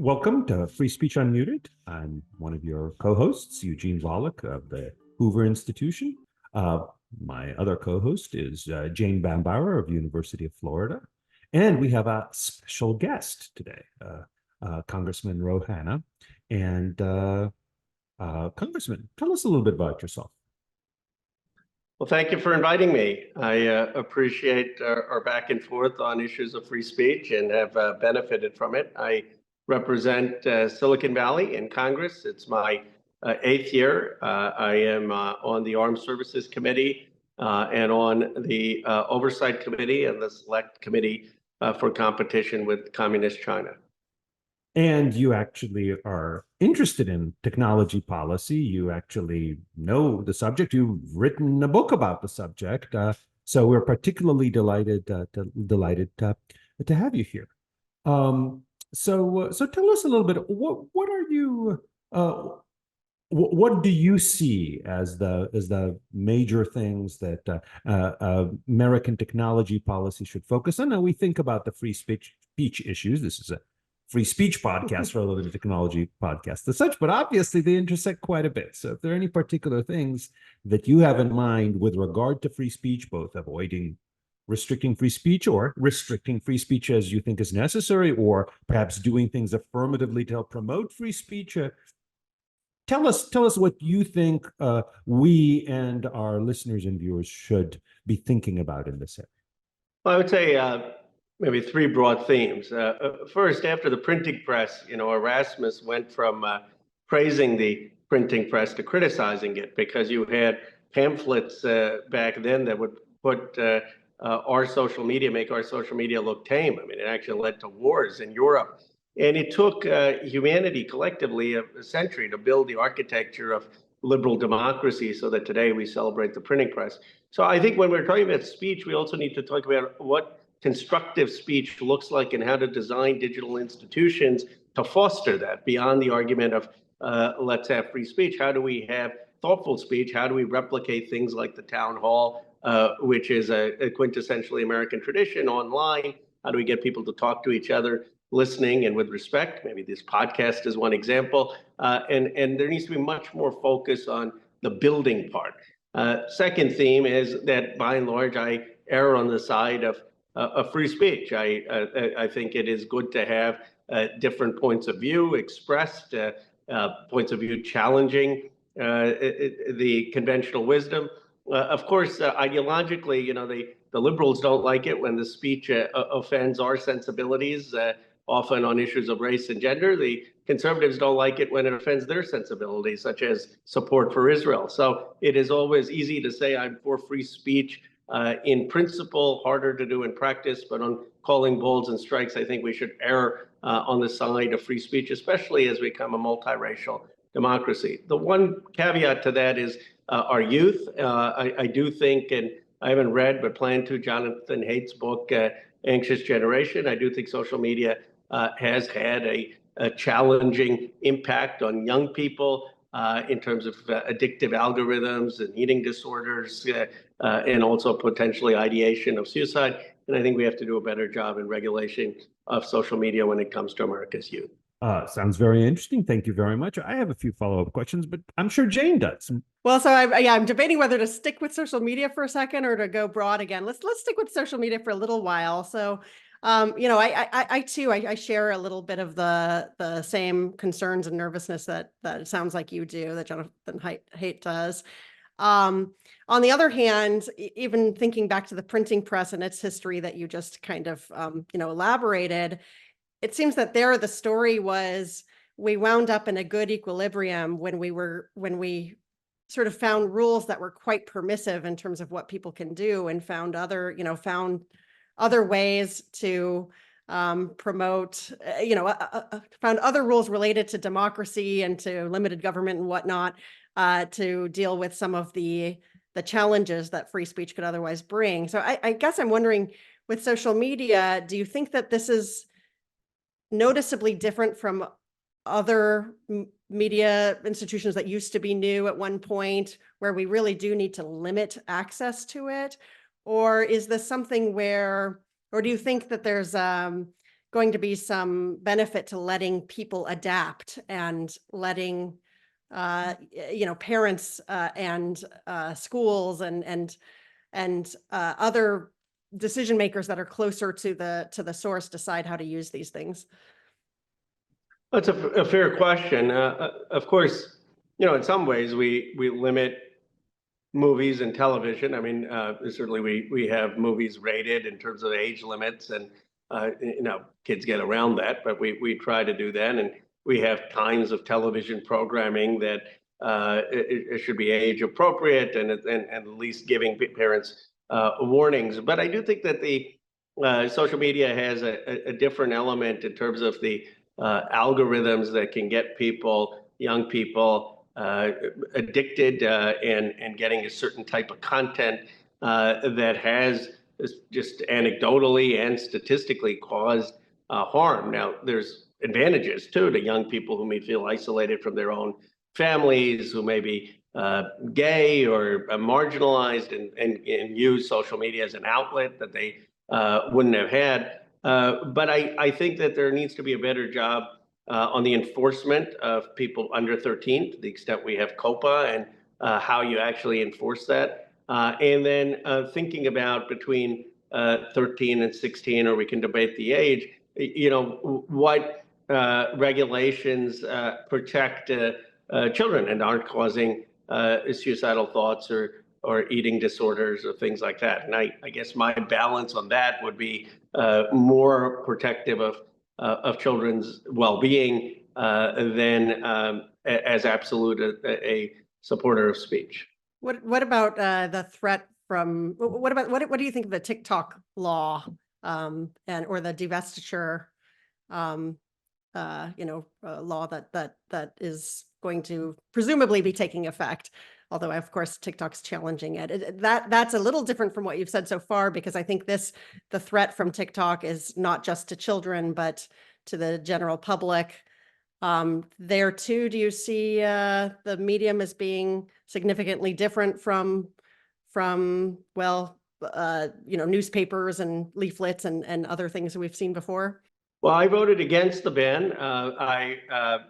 Welcome to Free Speech Unmuted. I'm one of your co-hosts, Eugene Volokh of the Hoover Institution. My other co-host is Jane Bambauer of University of Florida. And we have a special guest today, Congressman Ro Khanna. And Congressman, tell us a little bit about yourself. Well, thank you for inviting me. I appreciate our back and forth on issues of free speech and have benefited from it. I represent Silicon Valley in Congress. It's my 8th year. I am on the Armed Services Committee and on the Oversight Committee and the Select Committee for Competition with Communist China. And you actually are interested in technology policy. You actually know the subject. You've written a book about the subject. So we're particularly delighted to have you here. So tell us a little bit. What are you? What do you see as the major things that American technology policy should focus on? Now we think about the free speech issues. This is a free speech podcast rather than a technology podcast as such, but obviously they intersect quite a bit. So if there are any particular things that you have in mind with regard to free speech, both restricting free speech or restricting free speech as you think is necessary, or perhaps doing things affirmatively to help promote free speech, tell us what you think we and our listeners and viewers should be thinking about in this area. Well, I would say maybe 3 broad themes. First, after the printing press, Erasmus went from praising the printing press to criticizing it, because you had pamphlets back then that would put make our social media look tame. I mean, it actually led to wars in Europe. And it took humanity collectively a century to build the architecture of liberal democracy so that today we celebrate the printing press. So I think when we're talking about speech, we also need to talk about what constructive speech looks like and how to design digital institutions to foster that beyond the argument of let's have free speech. How do we have thoughtful speech? How do we replicate things like the town hall, which is a quintessentially American tradition, online? How do we get people to talk to each other, listening and with respect? Maybe this podcast is one example. And there needs to be much more focus on the building part. Second theme is that by and large, I err on the side of free speech. I think it is good to have different points of view expressed, points of view challenging the conventional wisdom. Of course, ideologically, the liberals don't like it when the speech offends our sensibilities, often on issues of race and gender. The conservatives don't like it when it offends their sensibilities, such as support for Israel. So it is always easy to say I'm for free speech in principle, harder to do in practice, but on calling balls and strikes, I think we should err on the side of free speech, especially as we become a multiracial democracy. The one caveat to that is our youth. I do think, and I haven't read, but plan to, Jonathan Haidt's book, Anxious Generation. I do think social media has had a challenging impact on young people in terms of addictive algorithms and eating disorders, and also potentially ideation of suicide. And I think we have to do a better job in regulation of social media when it comes to America's youth. Sounds very interesting. Thank you very much. I have a few follow-up questions, but I'm sure Jane does. Well, so I'm debating whether to stick with social media for a second or to go broad again. Let's stick with social media for a little while. So, I too share a little bit of the same concerns and nervousness that it sounds like you do, that Jonathan Haidt does. On the other hand, even thinking back to the printing press and its history that you just kind of elaborated, it seems that the story was we wound up in a good equilibrium when we sort of found rules that were quite permissive in terms of what people can do, and found other ways to promote, found other rules related to democracy and to limited government and whatnot, to deal with some of the challenges that free speech could otherwise bring. So I guess I'm wondering, with social media, do you think that this is noticeably different from other media institutions that used to be new at one point, where we really do need to limit access to it? Or is this something where, or do you think that there's going to be some benefit to letting people adapt and letting parents and schools and other decision makers that are closer to the source decide how to use these things? That's a fair question. Of course, in some ways we limit movies and television. I mean, certainly we have movies rated in terms of age limits, and kids get around that, but we try to do that. And we have kinds of television programming that it should be age appropriate and at least giving parents warnings. But I do think that the social media has a different element in terms of the algorithms that can get young people addicted and getting a certain type of content that has just anecdotally and statistically caused harm. Now, there's advantages too to young people who may feel isolated from their own families, who may be gay or marginalized, and use social media as an outlet that they wouldn't have had. But I think that there needs to be a better job on the enforcement of people under 13, to the extent we have COPA, and how you actually enforce that. And then thinking about between 13 and 16, or we can debate the age, what regulations protect children and aren't causing suicidal thoughts or eating disorders or things like that. And I guess my balance on that would be more protective of children's well-being than as absolute a supporter of speech. What about the threat from what do you think of the TikTok law or the divestiture law that is going to presumably be taking effect? Although, of course, TikTok's challenging it. That's a little different from what you've said so far, because I think the threat from TikTok is not just to children, but to the general public. There too, do you see the medium as being significantly different from newspapers and leaflets and other things that we've seen before? Well, I voted against the ban. I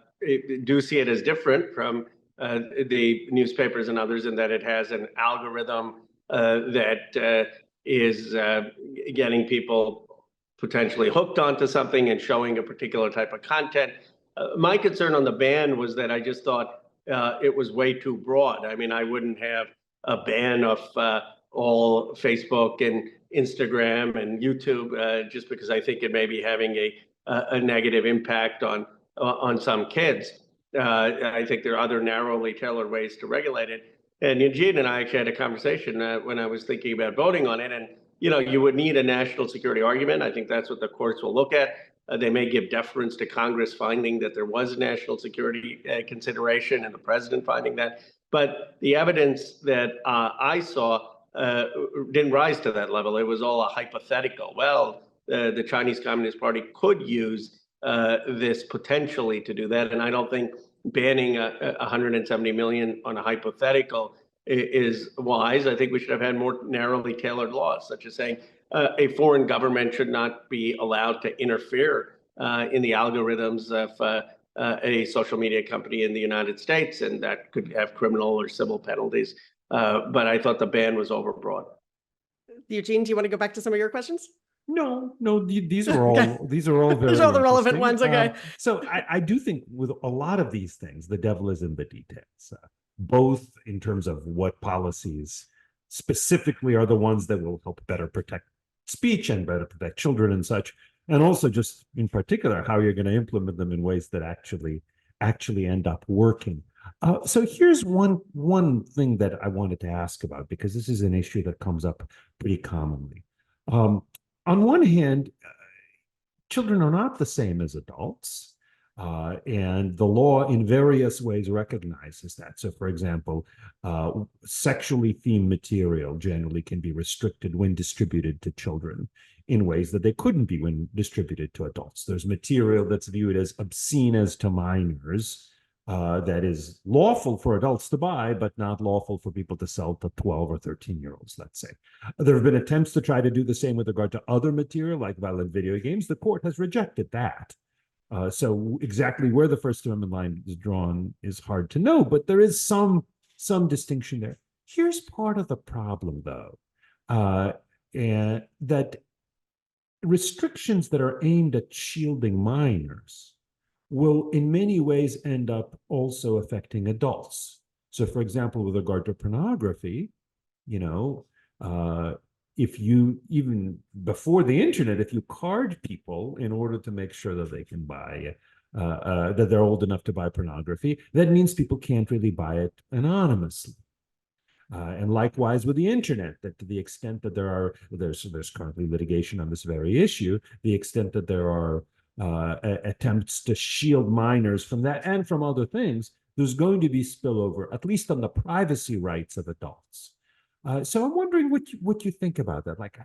do see it as different from the newspapers and others, in that it has an algorithm that is getting people potentially hooked onto something and showing a particular type of content. My concern on the ban was that I just thought it was way too broad. I mean, I wouldn't have a ban of all Facebook and Instagram and YouTube just because I think it may be having a negative impact on some kids. I think there are other narrowly tailored ways to regulate it. And Eugene and I actually had a conversation when I was thinking about voting on it. And, you would need a national security argument. I think that's what the courts will look at. They may give deference to Congress finding that there was a national security consideration and the president finding that. But the evidence that I saw didn't rise to that level. It was all a hypothetical. Well, the Chinese Communist Party could use this potentially to do that. And I don't think banning 170 million on a hypothetical is wise. I think we should have had more narrowly tailored laws, such as saying a foreign government should not be allowed to interfere in the algorithms of a social media company in the United States, and that could have criminal or civil penalties. But I thought the ban was overbroad. Eugene, do you want to go back to some of your questions? No, these are all Okay. these are all very These are all the relevant interesting. ones. Okay. So I do think with a lot of these things, the devil is in the details, both in terms of what policies specifically are the ones that will help better protect speech and better protect children and such, and also just in particular how you're going to implement them in ways that actually end up working. So here's one thing that I wanted to ask about, because this is an issue that comes up pretty commonly. On one hand, children are not the same as adults, and the law in various ways recognizes that. So, for example, sexually themed material generally can be restricted when distributed to children in ways that they couldn't be when distributed to adults. There's material that's viewed as obscene as to minors, that is lawful for adults to buy, but not lawful for people to sell to 12 or 13-year-olds, let's say. There have been attempts to try to do the same with regard to other material like violent video games. The court has rejected that. So exactly where the First Amendment line is drawn is hard to know, but there is some distinction there. Here's part of the problem, though, and that restrictions that are aimed at shielding minors will in many ways end up also affecting adults. So for example, with regard to pornography, if you, even before the internet, if you card people in order to make sure that they can buy, that they're old enough to buy pornography, that means people can't really buy it anonymously. And likewise with the internet, that to the extent that there's currently litigation on this very issue, the extent that there are attempts to shield minors from that and from other things, there's going to be spillover, at least on the privacy rights of adults. So I'm wondering what you think about that. Like,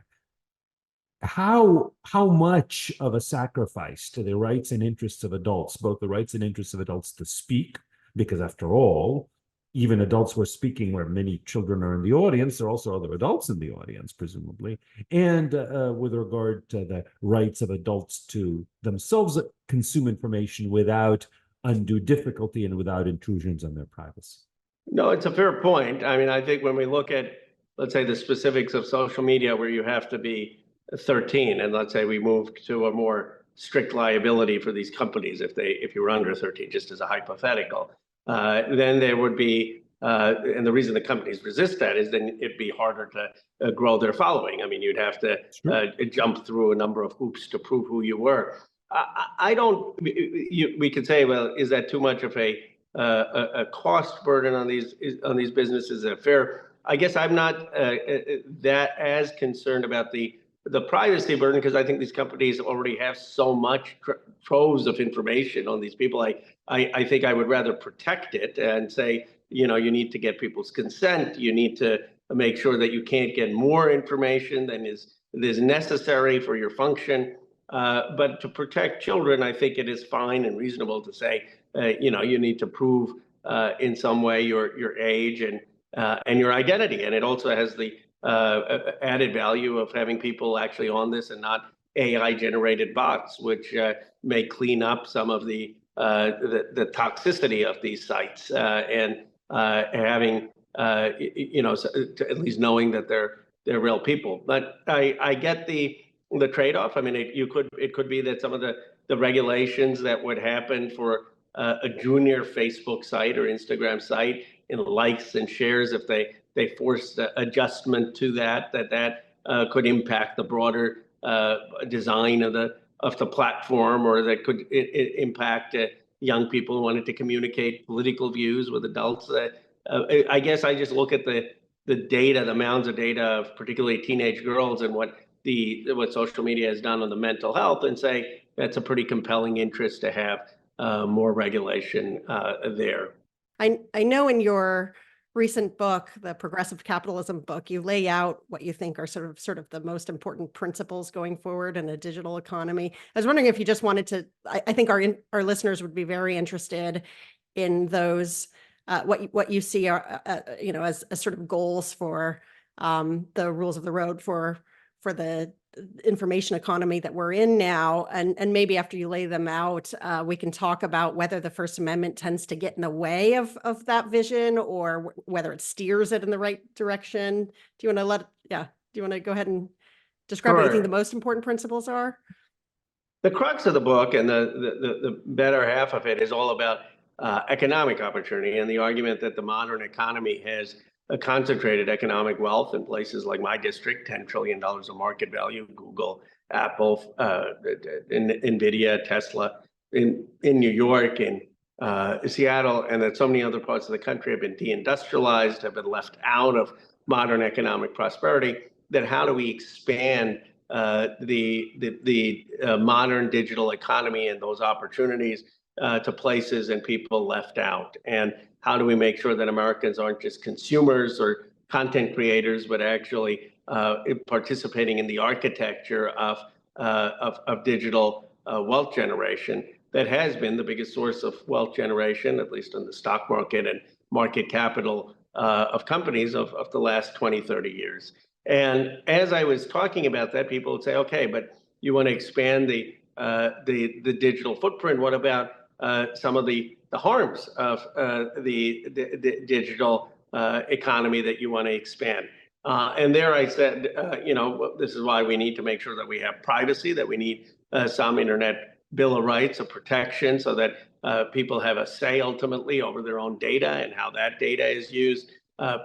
how much of a sacrifice to the rights and interests of adults, both the rights and interests of adults to speak, because after all, even adults who are speaking where many children are in the audience, there are also other adults in the audience, presumably, and with regard to the rights of adults to themselves consume information without undue difficulty and without intrusions on their privacy. No, it's a fair point. I mean, I think when we look at, let's say, the specifics of social media where you have to be 13, and let's say we move to a more strict liability for these companies if you were under 13, just as a hypothetical, then there would be, and the reason the companies resist that is then it'd be harder to grow their following. I mean, you'd have to jump through a number of hoops to prove who you were. I don't, we could say, well, is that too much of a cost burden on these businesses? Is that fair? I guess I'm not that as concerned about the privacy burden, because I think these companies already have so much troves of information on these people. I think I would rather protect it and say, you need to get people's consent. You need to make sure that you can't get more information than is necessary for your function. But to protect children, I think it is fine and reasonable to say, you need to prove in some way your age and your identity. And it also has the added value of having people actually on this and not AI generated bots, which may clean up some of the toxicity of these sites and having, at least knowing that they're real people. But I get the trade-off. I mean, it could be that some of the regulations that would happen for a junior Facebook site or Instagram site in likes and shares, if they force adjustment to that could impact the broader design of the platform, or that could impact young people who wanted to communicate political views with adults. I guess I just look at the data, the mounds of data of particularly teenage girls and what social media has done on the mental health, and say that's a pretty compelling interest to have more regulation there. I know in your recent book, the Progressive Capitalism book, you lay out what you think are sort of the most important principles going forward in a digital economy. I was wondering if you just wanted to, I think our listeners would be very interested in those, what you see are, as sort of goals for the rules of the road for the information economy that we're in now. And maybe after you lay them out, we can talk about whether the First Amendment tends to get in the way of that vision, or whether it steers it in the right direction. Do you want to go ahead and describe what you think the most important principles are? The crux of the book and the better half of it is all about economic opportunity, and the argument that the modern economy has a concentrated economic wealth in places like my district, $10 trillion of market value, Google, Apple, NVIDIA, Tesla, in New York, in Seattle, and that so many other parts of the country have been deindustrialized, have been left out of modern economic prosperity. That how do we expand the modern digital economy and those opportunities to places and people left out? And how do we make sure that Americans aren't just consumers or content creators, but actually participating in the architecture of digital wealth generation? that has been the biggest source of wealth generation, at least in the stock market and market capital of companies of the last 20, 30 years. And as I was talking about that, people would say, okay, but you want to expand the digital footprint. What about some of the harms of the digital economy that you want to expand? And there I said, this is why we need to make sure that we have privacy, that we need some internet bill of rights of protection so that people have a say ultimately over their own data and how that data is used.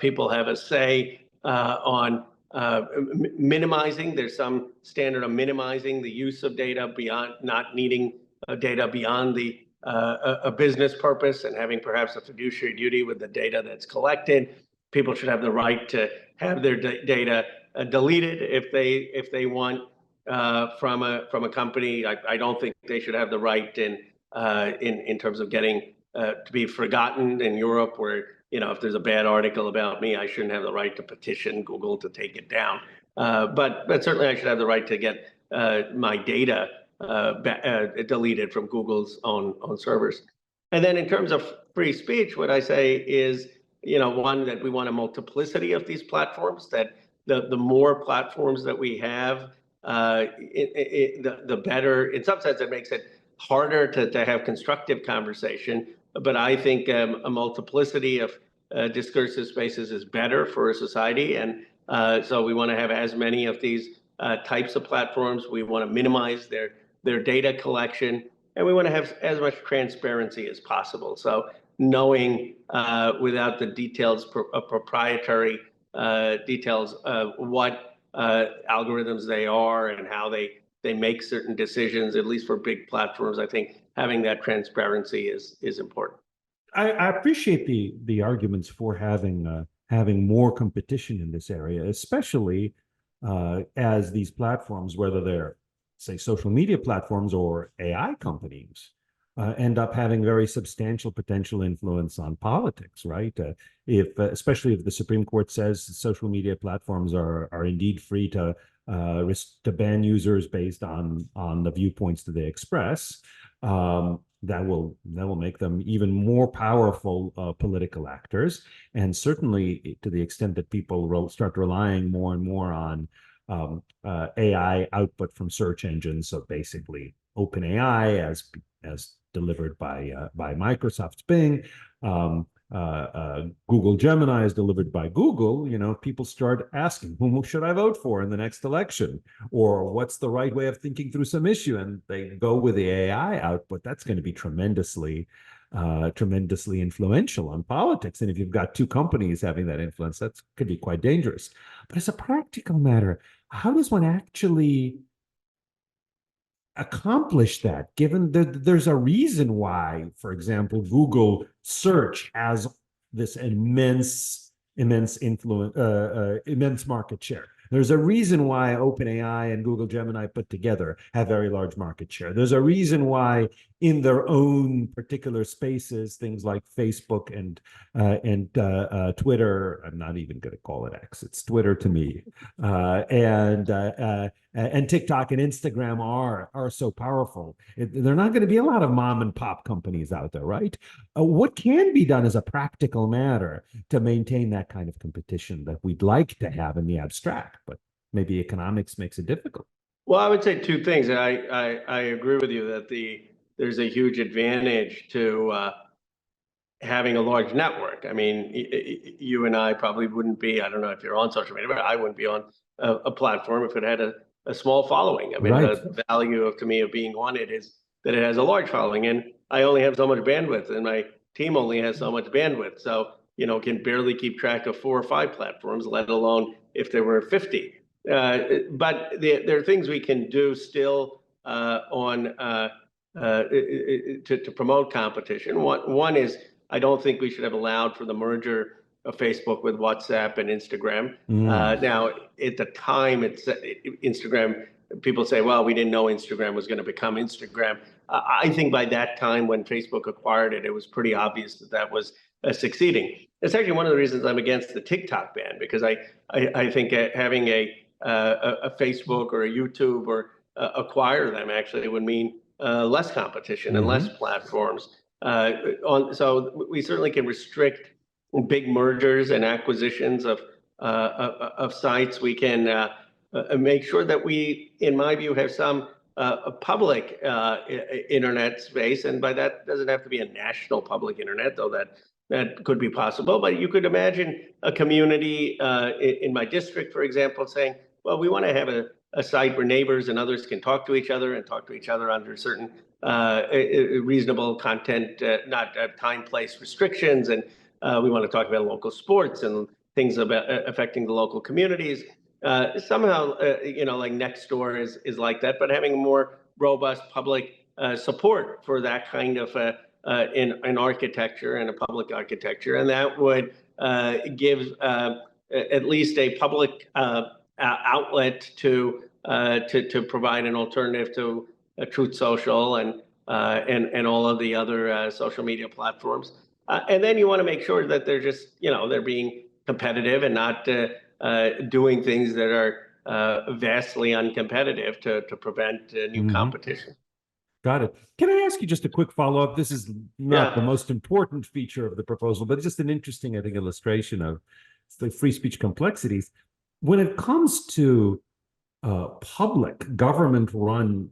People have a say on minimizing. There's some standard of minimizing the use of data beyond not needing data beyond the a business purpose and having perhaps a fiduciary duty with the data that's collected. People should have the right to have their data deleted if they want from a company. I don't think they should have the right in terms of getting to be forgotten in Europe, where if there's a bad article about me, I shouldn't have the right to petition Google to take it down. But certainly I should have the right to get my data deleted from Google's own servers. And then in terms of free speech, what I say is, one, that we want a multiplicity of these platforms, that the more platforms that we have, the better. In some sense, it makes it harder to have constructive conversation. But I think a multiplicity of discursive spaces is better for a society. And so we want to have as many of these types of platforms. We want to minimize their data collection, and we want to have as much transparency as possible. So knowing without the details, proprietary details of what algorithms they are and how they make certain decisions, at least for big platforms, I think having that transparency is important. I appreciate the arguments for having more competition in this area, especially as these platforms, whether they're, say, social media platforms or AI companies, end up having very substantial potential influence on politics, right? Especially if the Supreme Court says social media platforms are indeed free to ban users based on the viewpoints that they express, that will make them even more powerful political actors. And certainly, to the extent that people start relying more and more on AI output from search engines, so basically OpenAI as delivered by Microsoft's Bing, Google Gemini is delivered by Google. People start asking, whom should I vote for in the next election, or what's the right way of thinking through some issue, and they go with the AI output. That's going to be tremendously influential on politics. And if you've got two companies having that influence, that could be quite dangerous. But as a practical matter, how does one actually accomplish that, given that there's a reason why, for example, Google search has this immense influence, immense market share? There's a reason why OpenAI and Google Gemini put together have very large market share. There's a reason why in their own particular spaces, things like Facebook and Twitter, I'm not even going to call it X, it's Twitter to me, and TikTok and Instagram are so powerful. They're not going to be a lot of mom and pop companies out there, right? What can be done as a practical matter to maintain that kind of competition that we'd like to have in the abstract, but maybe economics makes it difficult? Well, I would say two things. I agree with you that there's a huge advantage to having a large network. I mean, you and I probably wouldn't be, I don't know if you're on social media, but I wouldn't be on a platform if it had a small following. I mean, Right. The value to me of being on it is that it has a large following, and I only have so much bandwidth, and my team only has so much bandwidth. So, can barely keep track of 4 or 5 platforms, let alone if there were 50. But there are things we can do still to promote competition. One is, I don't think we should have allowed for the merger of Facebook with WhatsApp and Instagram. Now, at the time, Instagram, people say, well, we didn't know Instagram was going to become Instagram. I think by that time, when Facebook acquired it, it was pretty obvious that was succeeding. It's actually one of the reasons I'm against the TikTok ban, because I think having a Facebook or a YouTube or acquire them actually would mean less competition and less platforms. So we certainly can restrict big mergers and acquisitions of sites. We can make sure that we, in my view, have some public internet space, and by that doesn't have to be a national public internet, though that could be possible. But you could imagine a community in my district, for example, saying, well, we want to have a site where neighbors and others can talk to each other and talk to each other under certain reasonable content, not time, place restrictions. And we want to talk about local sports and things about affecting the local communities. Somehow, like Nextdoor is like that, but having more robust public support for that kind of in architecture and a public architecture. And that would give at least a public outlet to provide an alternative to Truth Social and all of the other social media platforms. And then you want to make sure that they're just, they're being competitive and not doing things that are vastly uncompetitive to prevent new competition. Got it. Can I ask you just a quick follow-up? This is not the most important feature of the proposal, but just an interesting, I think, illustration of the free speech complexities. When it comes to public government-run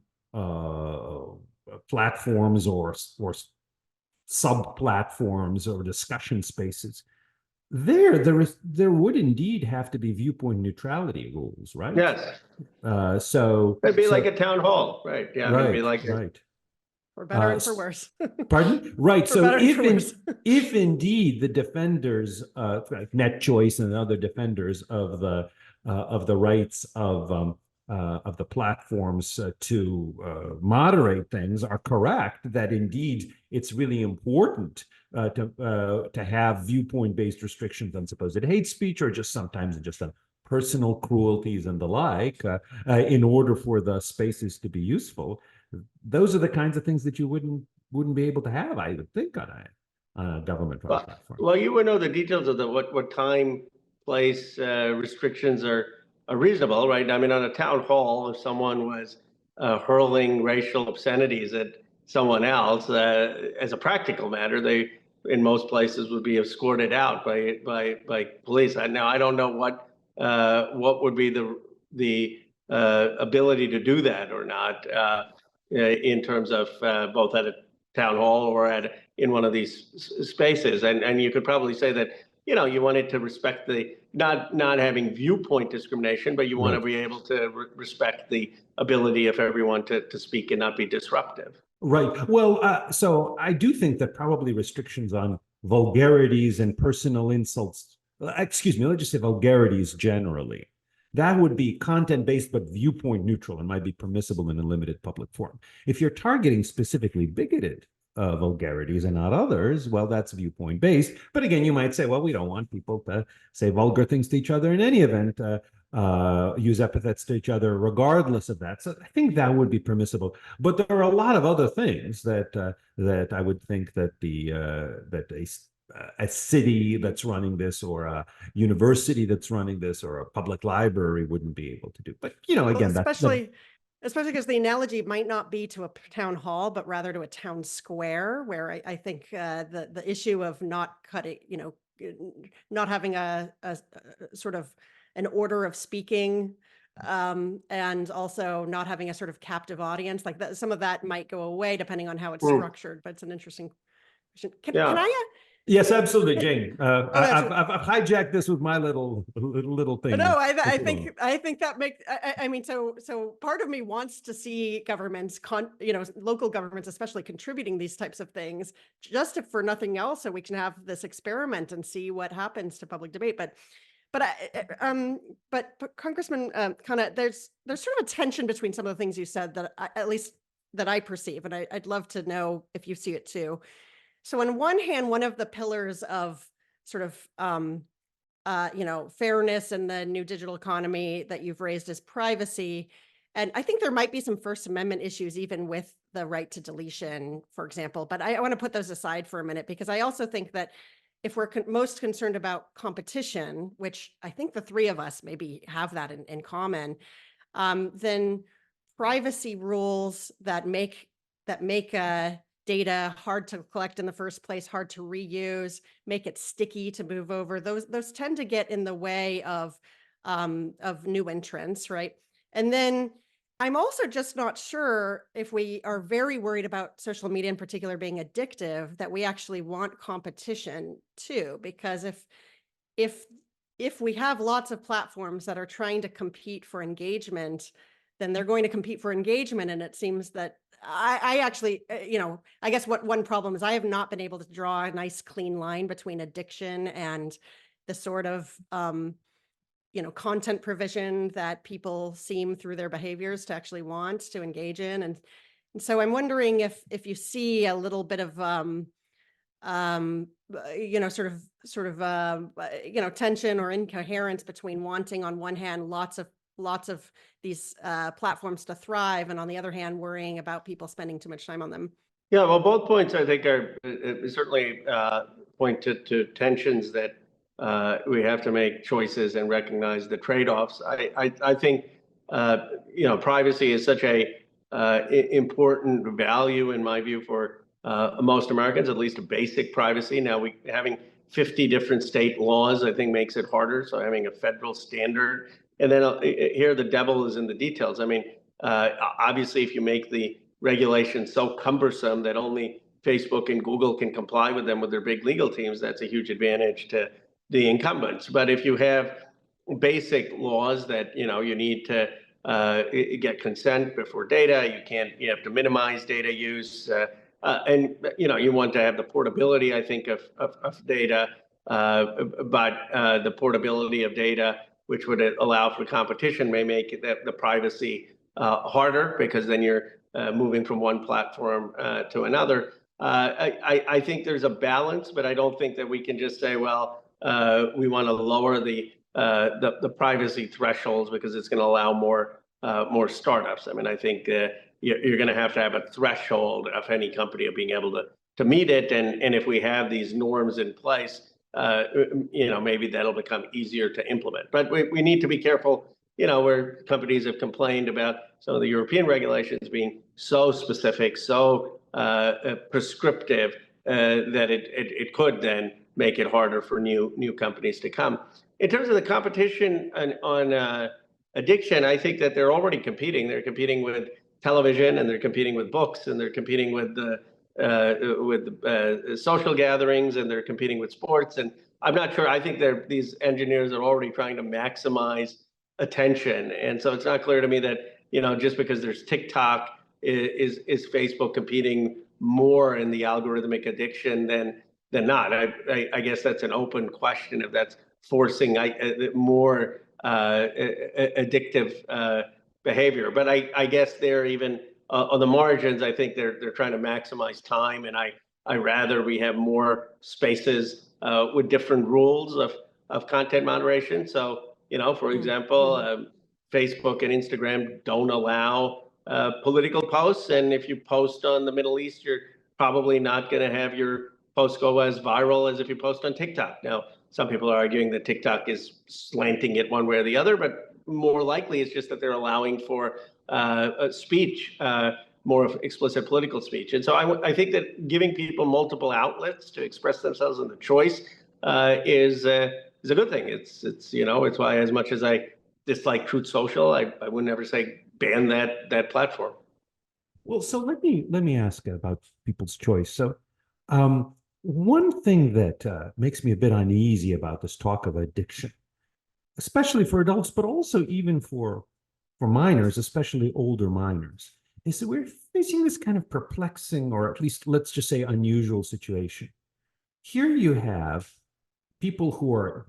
platforms or sub-platforms or discussion spaces, there would indeed have to be viewpoint neutrality rules, right? Yes. So it'd be like a town hall, right? Yeah, right, it'd be like right. For better and for worse. Pardon? Right. For So better and for worse. if indeed the defenders, like Net Choice and other defenders of the rights of the platforms to moderate things are correct, that indeed it's really important to have viewpoint-based restrictions on supposed hate speech, or just sometimes just on personal cruelties and the like, in order for the spaces to be useful. Those are the kinds of things that you wouldn't be able to have, I would think, on a government platform. Well, you would know the details of what time, place restrictions are reasonable, right? I mean, on a town hall, if someone was hurling racial obscenities at someone else, as a practical matter, they in most places would be escorted out by police. Now, I don't know what would be the ability to do that or not in terms of both at a town hall or in one of these spaces. And you could probably say that, you wanted to respect the not having viewpoint discrimination, but you want to be able to respect the ability of everyone to speak and not be disruptive. Right. Well, so I do think that probably restrictions on vulgarities and personal insults, excuse me, let's just say vulgarities generally, that would be content-based but viewpoint neutral and might be permissible in a limited public forum. If you're targeting specifically bigoted vulgarities and not others, well, that's viewpoint-based. But again, you might say, well, we don't want people to say vulgar things to each other in any event, use epithets to each other regardless of that. So I think that would be permissible. But there are a lot of other things that I would think that a city that's running this, or a university that's running this, or a public library wouldn't be able to do. But again, especially because the analogy might not be to a town hall, but rather to a town square, where I think the issue of not cutting, not having a sort of an order of speaking, and also not having a sort of captive audience, like that, some of that might go away depending on how it's structured. But it's an interesting question. Can I? Yes, absolutely, Jane. I've hijacked this with my little thing. No, I think that makes. I mean, so part of me wants to see governments, local governments, especially contributing these types of things, just for nothing else, so we can have this experiment and see what happens to public debate. But Congressman Khanna, there's sort of a tension between some of the things you said that at least that I perceive, and I'd love to know if you see it too. So on one hand, one of the pillars of sort of, fairness in the new digital economy that you've raised is privacy. And I think there might be some First Amendment issues, even with the right to deletion, for example. But I want to put those aside for a minute, because I also think that if we're most concerned about competition, which I think the three of us maybe have that in common, then privacy rules that that make data hard to collect in the first place, hard to reuse, make it sticky to move over. Those tend to get in the way of new entrants, right? And then I'm also just not sure, if we are very worried about social media in particular being addictive, that we actually want competition too. Because if we have lots of platforms that are trying to compete for engagement, then they're going to compete for engagement. And it seems that I actually, I guess what one problem is, I have not been able to draw a nice clean line between addiction and the sort of content provision that people seem through their behaviors to actually want to engage in. And so I'm wondering if you see a little bit of tension or incoherence between wanting, on one hand, lots of these platforms to thrive, and on the other hand, worrying about people spending too much time on them. Yeah, well, both points I think are certainly point to tensions that we have to make choices and recognize the trade-offs. I think privacy is such a important value, in my view, for most Americans, at least a basic privacy. Now, having 50 different state laws, I think, makes it harder. So having a federal standard, and then here the devil is in the details. I mean, obviously, if you make the regulations so cumbersome that only Facebook and Google can comply with them with their big legal teams, that's a huge advantage to the incumbents. But if you have basic laws that you need to get consent before data, you have to minimize data use, and you want to have the portability, I think, of data, but the portability of data, which would allow for competition, may make the privacy harder, because then you're moving from one platform to another. I think there's a balance, but I don't think that we can just say, well, we want to lower the privacy thresholds because it's going to allow more startups. I mean, I think you're going to have a threshold of any company of being able to meet it, and if we have these norms in place, maybe that'll become easier to implement. But we need to be careful, where companies have complained about some of the European regulations being so specific, so prescriptive, that it could then make it harder for new companies to come. In terms of the competition on addiction, I think that they're already competing. They're competing with television, and they're competing with books, and they're competing with social gatherings, and they're competing with sports. And I'm not sure. I think these engineers are already trying to maximize attention, and so it's not clear to me that just because there's TikTok, is Facebook competing more in the algorithmic addiction than not. I guess that's an open question if that's forcing more addictive behavior. But I guess they're even on the margins. I think they're trying to maximize time, and I rather we have more spaces with different rules of content moderation. So for example, Facebook and Instagram don't allow political posts, and if you post on the Middle East, you're probably not going to have your post go as viral as if you post on TikTok. Now, some people are arguing that TikTok is slanting it one way or the other, but more likely it's just that they're allowing for speech, more explicit political speech. And so I think that giving people multiple outlets to express themselves and the choice is a good thing. It's why, as much as I dislike Truth Social, I would never say ban that platform. Well, so let me ask about people's choice. So one thing that makes me a bit uneasy about this talk of addiction, especially for adults, but also even for minors, especially older minors, is that we're facing this kind of perplexing, or at least let's just say unusual situation. Here you have people who are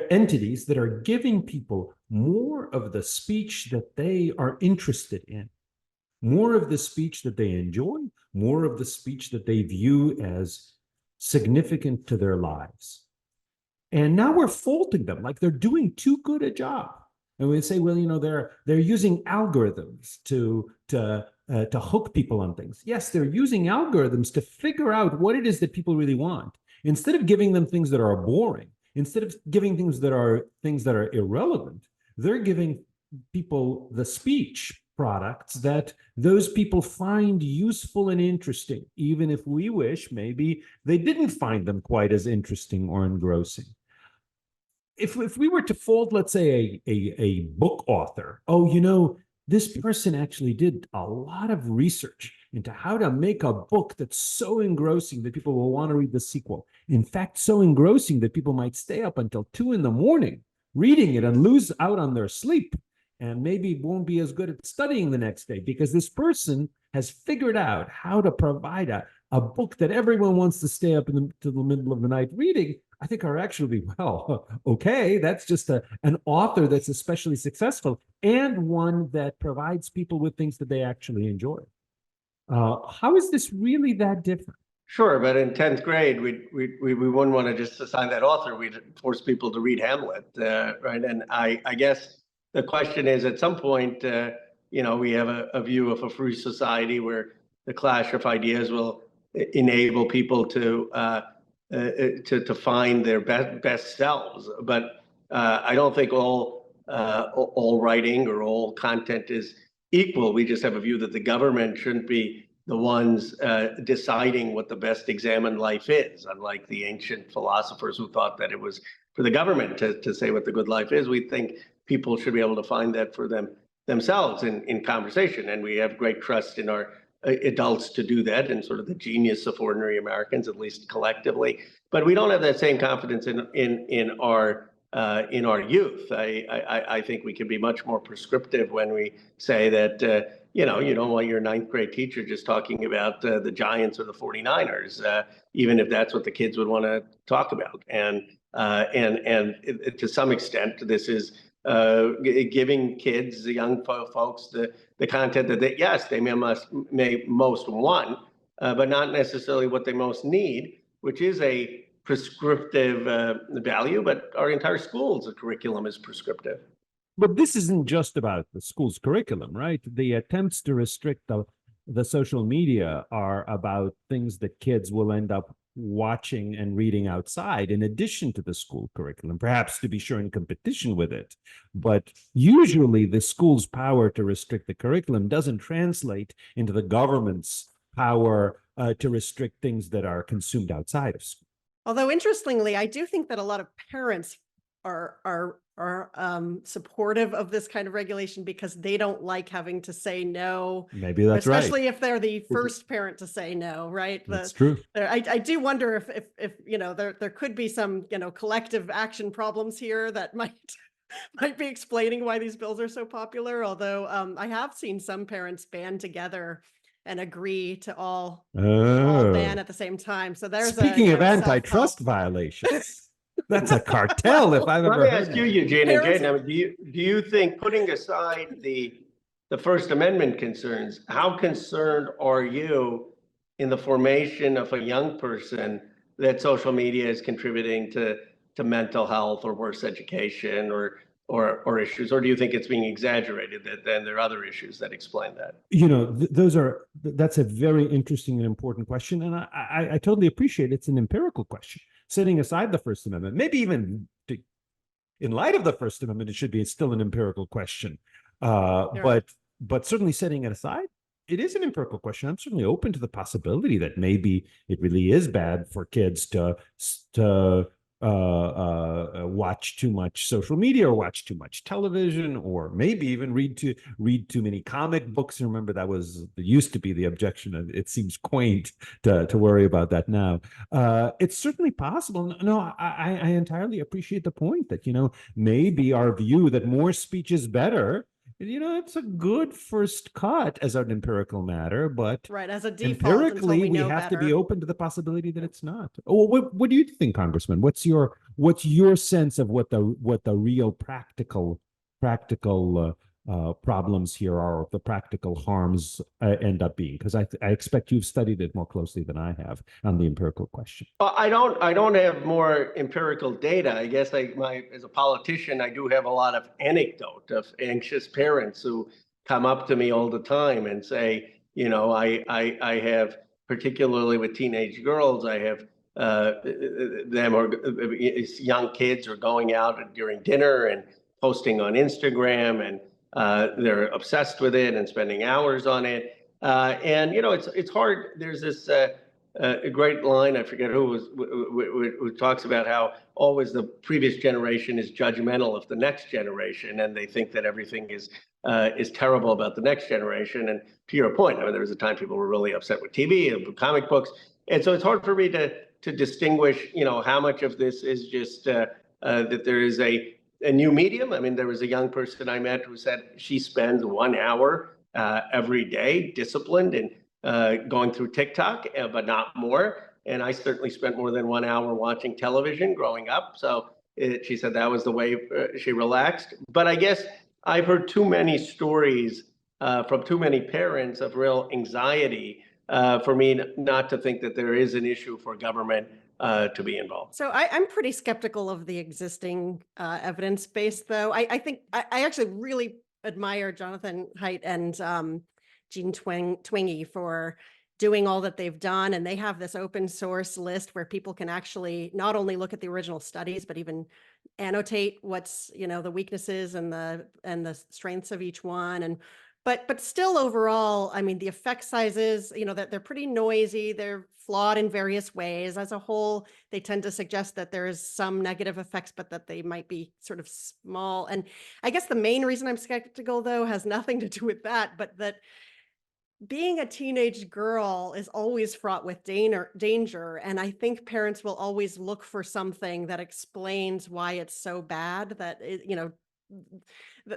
entities that are giving people more of the speech that they are interested in, more of the speech that they enjoy, more of the speech that they view as significant to their lives. And now we're faulting them like they're doing too good a job. And we say, well, they're using algorithms to hook people on things. Yes, they're using algorithms to figure out what it is that people really want. Instead of giving them things that are boring, instead of giving things that are irrelevant, they're giving people the speech products that those people find useful and interesting, even if we wish maybe they didn't find them quite as interesting or engrossing. If we were to fold, let's say, a book author, oh, you know, this person actually did a lot of research into how to make a book that's so engrossing that people will want to read the sequel. In fact, so engrossing that people might stay up until 2 a.m. reading it and lose out on their sleep, and maybe won't be as good at studying the next day because this person has figured out how to provide a book that everyone wants to stay up to the middle of the night reading. I think are actually, well, okay, that's just an author that's especially successful and one that provides people with things that they actually enjoy. How is this really that different? Sure, but in 10th grade, we wouldn't want to just assign that author. We'd force people to read Hamlet, right? And I guess the question is, at some point, you know, we have a view of a free society where the clash of ideas will enable people to find their best selves. But I don't think all writing or all content is equal. We just have a view that the government shouldn't be the ones deciding what the best examined life is, unlike the ancient philosophers who thought that it was for the government to say what the good life is. We think people should be able to find that for themselves in conversation. And we have great trust in our adults to do that, and sort of the genius of ordinary Americans, at least collectively. But we don't have that same confidence in our youth. I think we can be much more prescriptive when we say that you know, you don't want your 9th grade teacher just talking about the Giants or the 49ers, even if that's what the kids would want to talk about. And to some extent, this is giving kids, the young folks, the content that they may most want, but not necessarily what they most need, which is a prescriptive value. But our entire school's curriculum is prescriptive. But this isn't just about the school's curriculum, right? The attempts to restrict the social media are about things that kids will end up watching and reading outside in addition to the school curriculum, perhaps to be sure in competition with it. But usually the school's power to restrict the curriculum doesn't translate into the government's power to restrict things that are consumed outside of school. Although interestingly, I do think that a lot of parents are supportive of this kind of regulation because they don't like having to say no. Maybe that's right. Especially if they're the first parent to say no, right? That's true. I do wonder if you know, there could be some, you know, collective action problems here that might be explaining why these bills are so popular. Although I have seen some parents band together and agree to all ban at the same time. So there's speaking of antitrust violations. That's a cartel if I've ever heard. Let me ask you, Eugene and Jane, do you think, putting aside the First Amendment concerns, how concerned are you in the formation of a young person that social media is contributing to mental health or worse education or issues, or do you think it's being exaggerated that then there are other issues that explain that? You know, that's a very interesting and important question, and I totally appreciate it's an empirical question. Setting aside the First Amendment, maybe even in light of the First Amendment, it should be still an empirical question. But certainly setting it aside, it is an empirical question. I'm certainly open to the possibility that maybe it really is bad for kids to watch too much social media or watch too much television, or maybe even read too many comic books. Remember, that used to be the objection. It seems quaint to worry about that now. It's certainly possible. No, I entirely appreciate the point that, you know, maybe our view that more speech is better, you know, it's a good first cut as an empirical matter, but as a default, empirically we have to be open to the possibility that it's not. Oh, what do you think, Congressman? What's your sense of what the real practical problems here are, or the practical harms end up being? Because I expect you've studied it more closely than I have on the empirical question. I don't have more empirical data. I guess as a politician, I do have a lot of anecdote of anxious parents who come up to me all the time and say, you know, I have, particularly with teenage girls, I have them, or young kids are going out during dinner and posting on Instagram and they're obsessed with it and spending hours on it. And it's hard. There's this a great line, I forget who talks about how always the previous generation is judgmental of the next generation, and they think that everything is terrible about the next generation. And to your point, I mean, there was a time people were really upset with TV and comic books, and so it's hard for me to distinguish, how much of this is just that there is a new medium. I mean, there was a young person I met who said she spends 1 hour every day, disciplined and going through TikTok, but not more. And I certainly spent more than 1 hour watching television growing up. So she said that was the way she relaxed. But I guess I've heard too many stories from too many parents of real anxiety for me not to think that there is an issue for government to be involved. So I'm pretty skeptical of the existing evidence base, though. I think I actually really admire Jonathan Haidt and Jean Twenge for doing all that they've done. And they have this open source list where people can actually not only look at the original studies, but even annotate what's, the weaknesses and the strengths of each one. And but still overall, I mean, the effect sizes, that they're pretty noisy, they're flawed in various ways. As a whole, they tend to suggest that there is some negative effects, but that they might be sort of small. And I guess the main reason I'm skeptical, though, has nothing to do with that, but that being a teenage girl is always fraught with danger. And I think parents will always look for something that explains why it's so bad, that,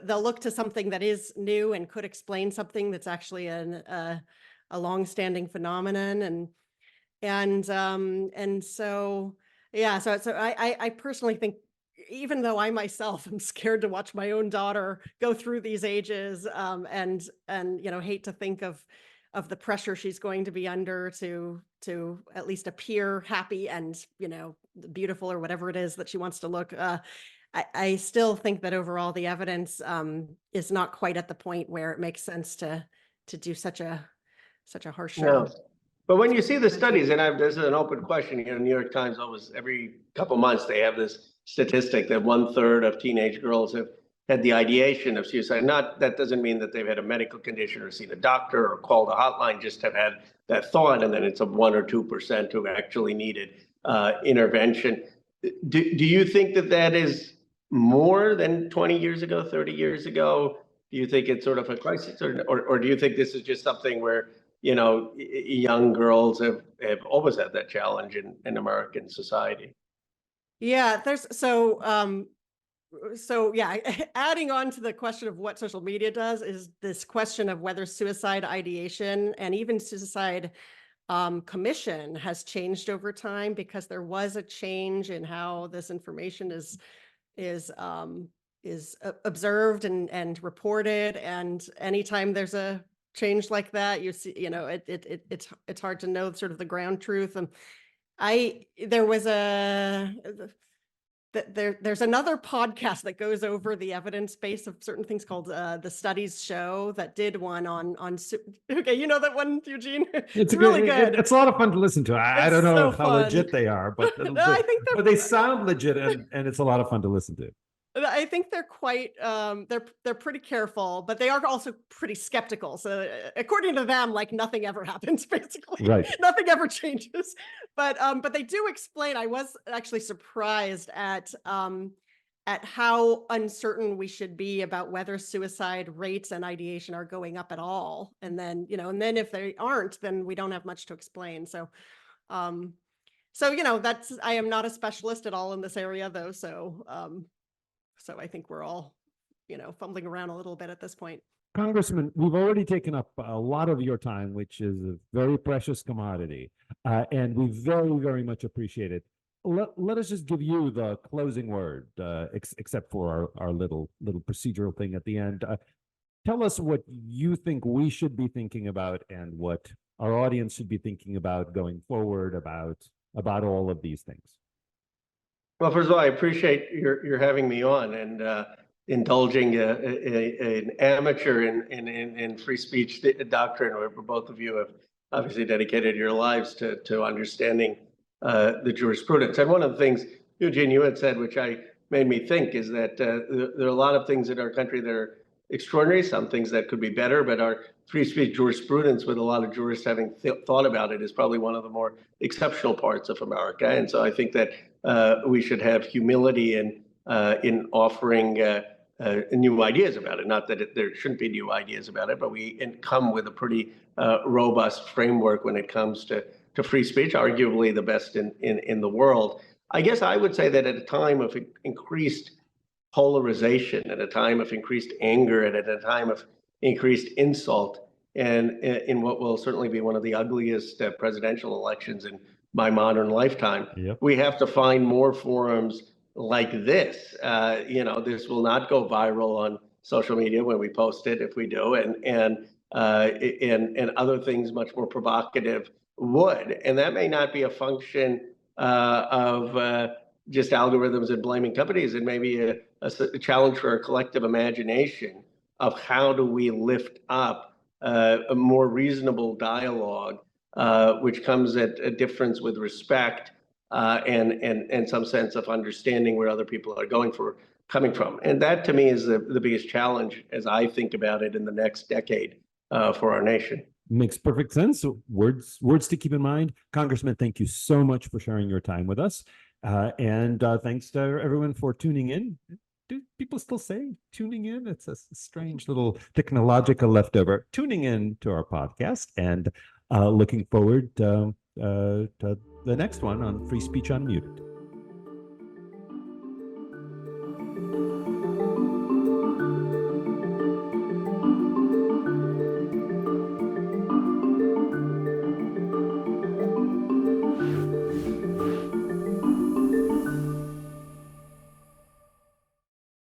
they'll look to something that is new and could explain something that's actually a longstanding phenomenon. And so, yeah, so I personally think, even though I myself am scared to watch my own daughter go through these ages, and hate to think of the pressure she's going to be under to at least appear happy and beautiful or whatever it is that she wants to look. I still think that overall the evidence is not quite at the point where it makes sense to do such a harsh show. No. But when you see the studies, and this is an open question here, New York Times almost every couple months they have this statistic that 1/3 of teenage girls have had the ideation of suicide. That doesn't mean that they've had a medical condition or seen a doctor or called a hotline, just have had that thought, and then it's a 1 or 2% who actually needed intervention. Do you think that is more than 20 years ago, 30 years ago? Do you think it's sort of a crisis, or do you think this is just something where young girls have always had that challenge in American society? Yeah, so yeah, adding on to the question of what social media does is this question of whether suicide ideation and even suicide commission has changed over time, because there was a change in how this information is observed and reported. And anytime there's a change like that, you see, it's hard to know sort of the ground truth. And there's another podcast that goes over the evidence base of certain things called The Studies Show, that did one on okay, you know that one, Eugene? It's really good. It's a lot of fun to listen to. I don't know so how legit they are, but I think but they sound legit, and it's a lot of fun to listen to. I think they're quite they're pretty careful, but they are also pretty skeptical. So according to them, like, nothing ever happens, basically. Right. Nothing ever changes. But they do explain. I was actually surprised at how uncertain we should be about whether suicide rates and ideation are going up at all. And then, if they aren't, then we don't have much to explain. So that's, I am not a specialist at all in this area, though. So I think we're all, fumbling around a little bit at this point. Congressman, we've already taken up a lot of your time, which is a very precious commodity, and we very, very much appreciate it. Let us just give you the closing word, except for our little procedural thing at the end. Tell us what you think we should be thinking about, and what our audience should be thinking about going forward about all of these things. Well, first of all, I appreciate your having me on and indulging an amateur in free speech doctrine, where both of you have obviously dedicated your lives to understanding the jurisprudence. And one of the things, Eugene, you had said, which made me think, is that there are a lot of things in our country that are extraordinary, some things that could be better, but our free speech jurisprudence, with a lot of jurists having thought about it, is probably one of the more exceptional parts of America. And so I think that we should have humility in offering new ideas about it. Not that there shouldn't be new ideas about it, but we come with a pretty robust framework when it comes to free speech, arguably the best in the world. I guess I would say that at a time of increased polarization, at a time of increased anger, and at a time of increased insult, and in what will certainly be one of the ugliest presidential elections in my modern lifetime, we have to find more forums like this. This will not go viral on social media when we post it, if we do, and other things much more provocative would. And that may not be a function of just algorithms and blaming companies. It may be a challenge for a collective imagination of how do we lift up a more reasonable dialogue, which comes at a difference with respect and some sense of understanding where other people are coming from. And that, to me, is the biggest challenge as I think about it in the next decade for our nation. Makes perfect sense. Words to keep in mind. Congressman, thank you so much for sharing your time with us. And thanks to everyone for tuning in. Do people still say tuning in? It's a strange little technological leftover. Tuning in to our podcast, and looking forward to the next one on Free Speech Unmuted.